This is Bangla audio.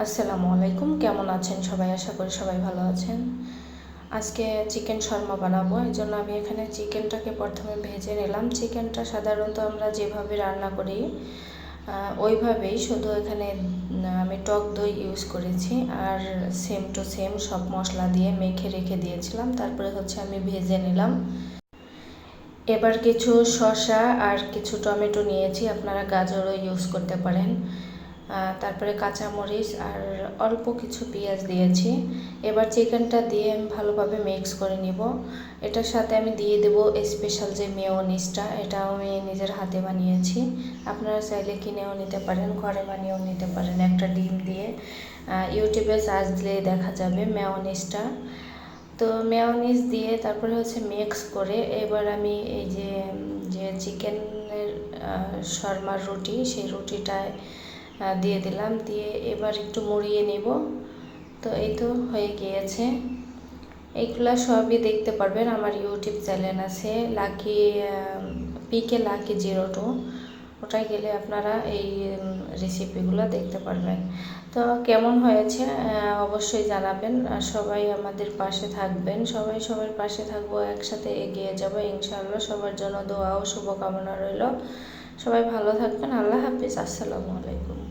আসসালামু আলাইকুম, কেমন আছেন সবাই? আশা করি সবাই ভালো আছেন। আজকে চিকেন শর্মা বানাবো, এই জন্য আমি এখানে চিকেনটাকে প্রথমে ভেজে নিলাম। চিকেনটা সাধারণত আমরা যেভাবে রান্না করি ওইভাবেই, শুধু এখানে আমি টক দই ইউজ করেছি আর সেম টু সেম সব মশলা দিয়ে মেখে রেখে দিয়েছিলাম। তারপরে আমি ভেজে নিলাম। এবার কিছু শসা আর কিছু টমেটো নিয়েছি, আপনারা গাজরও ইউজ করতে পারেন। তারপরে কাঁচামরিচ আর অল্প কিছু পেঁয়াজ দিয়েছি। এবার চিকেনটা দিয়ে আমি ভালোভাবে মিক্স করে নিব। এটার সাথে আমি দিয়ে দেব স্পেশাল যে মেয়োনিজটা, এটাও আমি নিজের হাতে বানিয়েছি। আপনারা চাইলে কিনেও নিতে পারেন, ঘরে বানিয়েও নিতে পারেন। একটা ডিম দিয়ে ইউটিউবে সার্চ দিলে দেখা যাবে মেয়োনিজটা। তো মেয়োনিজ দিয়ে তারপরে মিক্স করে এবার আমি এই যে যে চিকেনের শর্মার রুটি, সেই রুটিটায় দিয়ে দিলাম। দিয়ে এবার একটু মুড়িয়ে নেব। তো এই তো হয়ে গিয়েছে। এইগুলা সবই দেখতে পারবেন আমার ইউটিউব চ্যানেল আছে PK Lucky02, ওটাই গেলে আপনারা এই রেসিপিগুলো দেখতে পারবেন। তো কেমন হয়েছে অবশ্যই জানাবেন। আর সবাই আমাদের পাশে থাকবেন, সবাই সবার পাশে থাকবো, একসাথে এগিয়ে যাবো ইনশাআল্লাহ। সবার জন্য দোয়া ও শুভকামনা রইল। সবাই ভালো থাকবেন। আল্লাহ হাফিজ। আসসালামু আলাইকুম।